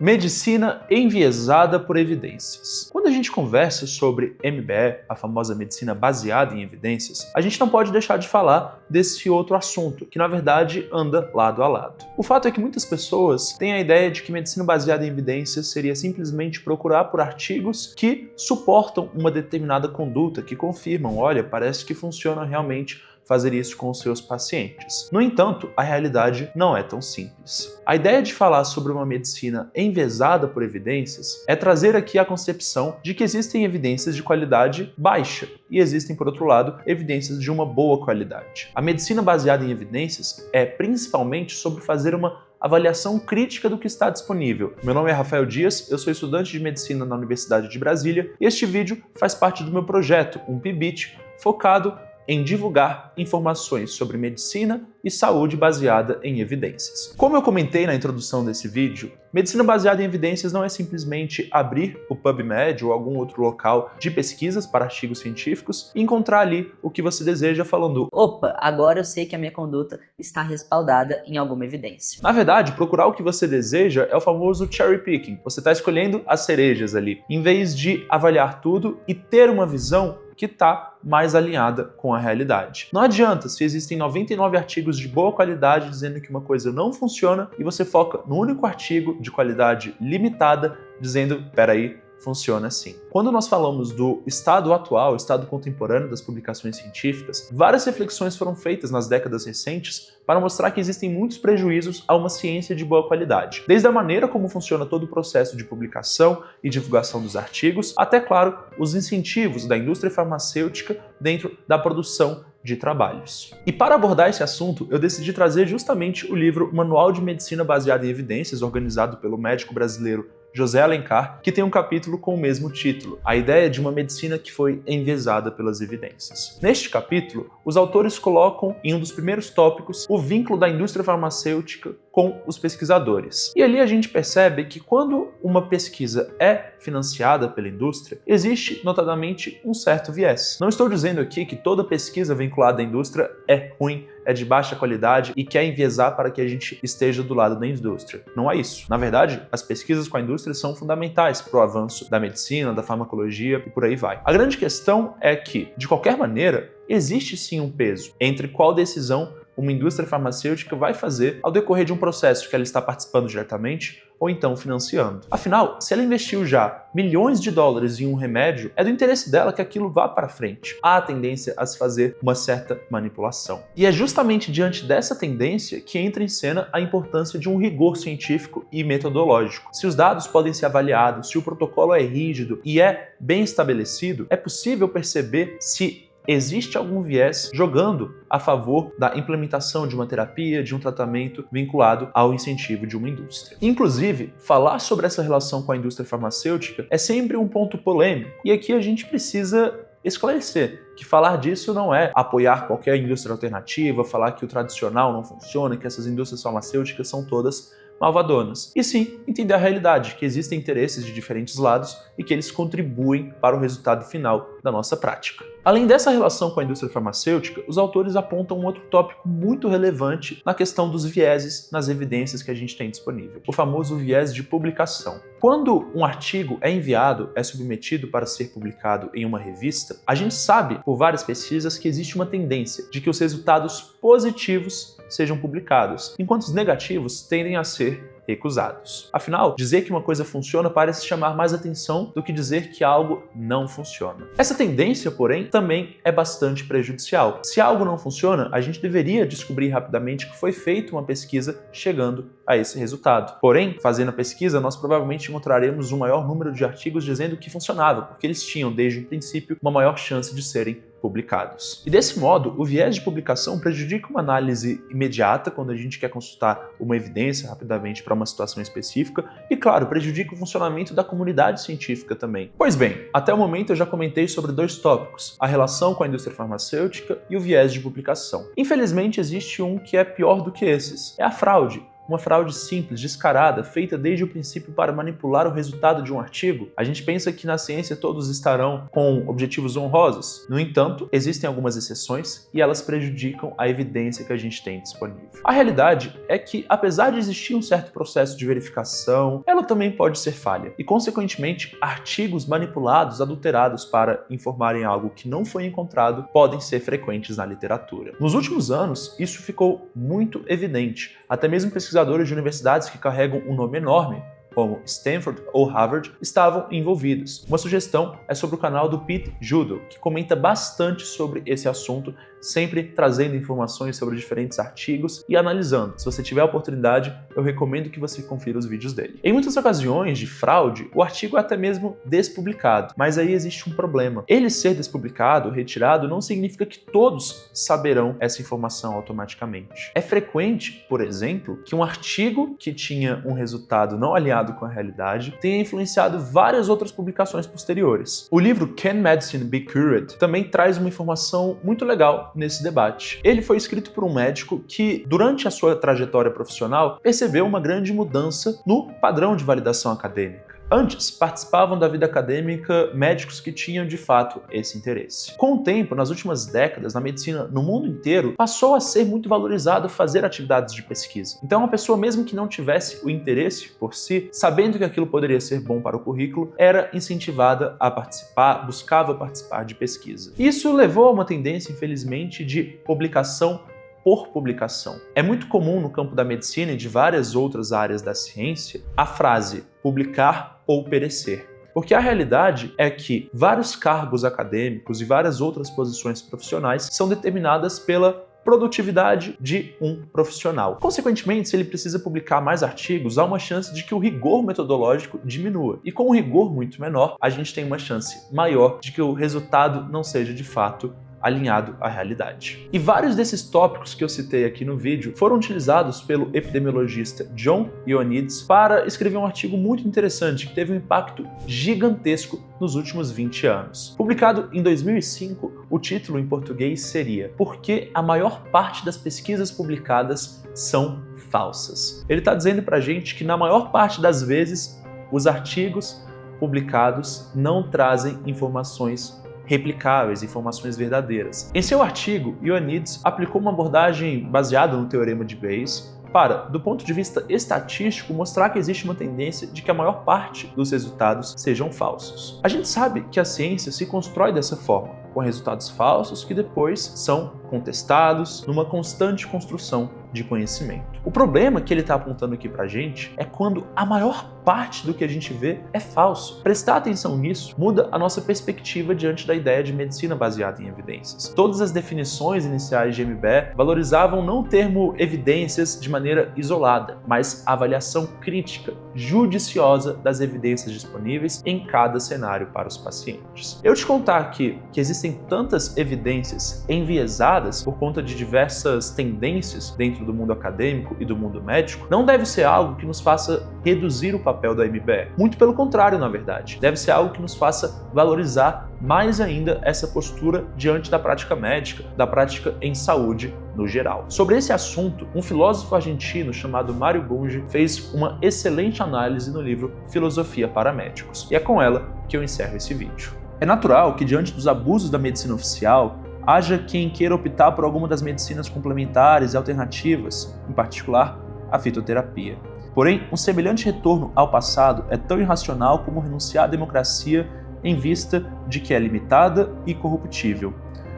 Medicina enviesada por evidências. Quando a gente conversa sobre MBE, a famosa medicina baseada em evidências, a gente não pode deixar de falar desse outro assunto, que na verdade anda lado a lado. O fato é que muitas pessoas têm a ideia de que medicina baseada em evidências seria simplesmente procurar por artigos que suportam uma determinada conduta, que confirmam, olha, parece que funciona realmente fazer isso com os seus pacientes. No entanto, a realidade não é tão simples. A ideia de falar sobre uma medicina enviesada por evidências é trazer aqui a concepção de que existem evidências de qualidade baixa e existem, por outro lado, evidências de uma boa qualidade. A medicina baseada em evidências é principalmente sobre fazer uma avaliação crítica do que está disponível. Meu nome é Rafael Dias, eu sou estudante de medicina na Universidade de Brasília e este vídeo faz parte do meu projeto, um PIBIT, focado em divulgar informações sobre medicina e saúde baseada em evidências. Como eu comentei na introdução desse vídeo, medicina baseada em evidências não é simplesmente abrir o PubMed ou algum outro local de pesquisas para artigos científicos e encontrar ali o que você deseja falando: opa, agora eu sei que a minha conduta está respaldada em alguma evidência. Na verdade, procurar o que você deseja é o famoso cherry picking. Você está escolhendo as cerejas ali, em vez de avaliar tudo e ter uma visão que está mais alinhada com a realidade. Não adianta se existem 99 artigos de boa qualidade dizendo que uma coisa não funciona e você foca no único artigo de qualidade limitada dizendo, peraí, funciona assim. Quando nós falamos do estado atual, estado contemporâneo das publicações científicas, várias reflexões foram feitas nas décadas recentes para mostrar que existem muitos prejuízos a uma ciência de boa qualidade. Desde a maneira como funciona todo o processo de publicação e divulgação dos artigos, até, claro, os incentivos da indústria farmacêutica dentro da produção de trabalhos. E para abordar esse assunto, eu decidi trazer justamente o livro Manual de Medicina Baseada em Evidências, organizado pelo médico brasileiro José Alencar, que tem um capítulo com o mesmo título, a ideia de uma medicina que foi enviesada pelas evidências. Neste capítulo, os autores colocam em um dos primeiros tópicos o vínculo da indústria farmacêutica com os pesquisadores. E ali a gente percebe que quando uma pesquisa é financiada pela indústria, existe notadamente um certo viés. Não estou dizendo aqui que toda pesquisa vinculada à indústria é ruim, é de baixa qualidade e quer enviesar para que a gente esteja do lado da indústria. Não é isso. Na verdade, as pesquisas com a indústria são fundamentais para o avanço da medicina, da farmacologia e por aí vai. A grande questão é que, de qualquer maneira, existe sim um peso entre qual decisão uma indústria farmacêutica vai fazer ao decorrer de um processo que ela está participando diretamente ou então financiando. Afinal, se ela investiu já milhões de dólares em um remédio, é do interesse dela que aquilo vá para frente. Há a tendência a se fazer uma certa manipulação. E é justamente diante dessa tendência que entra em cena a importância de um rigor científico e metodológico. Se os dados podem ser avaliados, se o protocolo é rígido e é bem estabelecido, é possível perceber se existe algum viés jogando a favor da implementação de uma terapia, de um tratamento vinculado ao incentivo de uma indústria. Inclusive, falar sobre essa relação com a indústria farmacêutica é sempre um ponto polêmico, e aqui a gente precisa esclarecer que falar disso não é apoiar qualquer indústria alternativa, falar que o tradicional não funciona, que essas indústrias farmacêuticas são todas malvadonas. E sim, entender a realidade, que existem interesses de diferentes lados e que eles contribuem para o resultado final da nossa prática. Além dessa relação com a indústria farmacêutica, os autores apontam um outro tópico muito relevante na questão dos vieses nas evidências que a gente tem disponível, o famoso viés de publicação. Quando um artigo é enviado, é submetido para ser publicado em uma revista, a gente sabe, por várias pesquisas, que existe uma tendência de que os resultados positivos sejam publicados, enquanto os negativos tendem a ser recusados. Afinal, dizer que uma coisa funciona parece chamar mais atenção do que dizer que algo não funciona. Essa tendência, porém, também é bastante prejudicial. Se algo não funciona, a gente deveria descobrir rapidamente que foi feita uma pesquisa chegando a esse resultado. Porém, fazendo a pesquisa, nós provavelmente encontraremos um maior número de artigos dizendo que funcionava, porque eles tinham, desde o princípio, uma maior chance de serem publicados. E desse modo, o viés de publicação prejudica uma análise imediata quando a gente quer consultar uma evidência rapidamente para uma situação específica e, claro, prejudica o funcionamento da comunidade científica também. Pois bem, até o momento eu já comentei sobre dois tópicos, a relação com a indústria farmacêutica e o viés de publicação. Infelizmente, existe um que é pior do que esses, é a fraude. uma fraude simples, descarada, feita desde o princípio para manipular o resultado de um artigo? A gente pensa que na ciência todos estarão com objetivos honrosos. No entanto, existem algumas exceções e elas prejudicam a evidência que a gente tem disponível. A realidade é que, apesar de existir um certo processo de verificação, ela também pode ser falha. E, consequentemente, artigos manipulados, adulterados para informarem algo que não foi encontrado podem ser frequentes na literatura. Nos últimos anos, isso ficou muito evidente. Até mesmo pesquisadores de universidades que carregam um nome enorme, como Stanford ou Harvard, estavam envolvidos. Uma sugestão é sobre o canal do Pete Judo, que comenta bastante sobre esse assunto, sempre trazendo informações sobre diferentes artigos e analisando. Se você tiver a oportunidade, eu recomendo que você confira os vídeos dele. Em muitas ocasiões de fraude, o artigo é até mesmo despublicado, mas aí existe um problema. Ele ser despublicado, retirado, não significa que todos saberão essa informação automaticamente. É frequente, por exemplo, que um artigo que tinha um resultado não alinhado com a realidade tenha influenciado várias outras publicações posteriores. O livro Can Medicine Be Cured também traz uma informação muito legal nesse debate. Ele foi escrito por um médico que, durante a sua trajetória profissional, percebeu uma grande mudança no padrão de validação acadêmica. Antes, participavam da vida acadêmica médicos que tinham, de fato, esse interesse. Com o tempo, nas últimas décadas, na medicina no mundo inteiro, passou a ser muito valorizado fazer atividades de pesquisa. Então, a pessoa, mesmo que não tivesse o interesse por si, sabendo que aquilo poderia ser bom para o currículo, era incentivada a participar, buscava participar de pesquisa. Isso levou a uma tendência, infelizmente, de publicação por publicação. É muito comum no campo da medicina e de várias outras áreas da ciência a frase publicar ou perecer. Porque a realidade é que vários cargos acadêmicos e várias outras posições profissionais são determinadas pela produtividade de um profissional. Consequentemente, se ele precisa publicar mais artigos, há uma chance de que o rigor metodológico diminua. E com um rigor muito menor, a gente tem uma chance maior de que o resultado não seja de fato alinhado à realidade. E vários desses tópicos que eu citei aqui no vídeo foram utilizados pelo epidemiologista John Ioannidis para escrever um artigo muito interessante que teve um impacto gigantesco nos últimos 20 anos. Publicado em 2005, o título em português seria "Por que a maior parte das pesquisas publicadas são falsas?". Ele está dizendo pra gente que na maior parte das vezes os artigos publicados não trazem informações replicáveis, informações verdadeiras. Em seu artigo, Ioannidis aplicou uma abordagem baseada no teorema de Bayes para, do ponto de vista estatístico, mostrar que existe uma tendência de que a maior parte dos resultados sejam falsos. A gente sabe que a ciência se constrói dessa forma, com resultados falsos que depois são contestados numa constante construção de conhecimento. O problema que ele está apontando aqui pra gente é quando a maior parte do que a gente vê é falso. Prestar atenção nisso muda a nossa perspectiva diante da ideia de medicina baseada em evidências. Todas as definições iniciais de MBE valorizavam não o termo evidências de maneira isolada, mas a avaliação crítica, judiciosa das evidências disponíveis em cada cenário para os pacientes. Eu te contar aqui que existem tantas evidências enviesadas por conta de diversas tendências dentro do mundo acadêmico e do mundo médico, não deve ser algo que nos faça reduzir o papel da MBE. Muito pelo contrário, na verdade. Deve ser algo que nos faça valorizar mais ainda essa postura diante da prática médica, da prática em saúde no geral. Sobre esse assunto, um filósofo argentino chamado Mário Bunge fez uma excelente análise no livro Filosofia para Médicos. E é com ela que eu encerro esse vídeo. É natural que, diante dos abusos da medicina oficial, haja quem queira optar por alguma das medicinas complementares e alternativas, em particular a fitoterapia. Porém, um semelhante retorno ao passado é tão irracional como renunciar à democracia em vista de que é limitada e corruptível.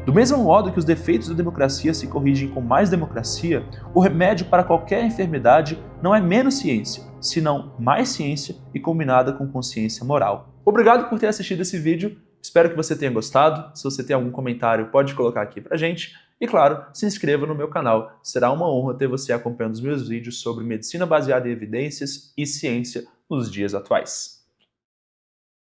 Do mesmo modo que os defeitos da democracia se corrigem com mais democracia, o remédio para qualquer enfermidade não é menos ciência, senão mais ciência e combinada com consciência moral. Obrigado por ter assistido esse vídeo. Espero que você tenha gostado. Se você tem algum comentário, pode colocar aqui pra gente. E claro, se inscreva no meu canal. Será uma honra ter você acompanhando os meus vídeos sobre medicina baseada em evidências e ciência nos dias atuais.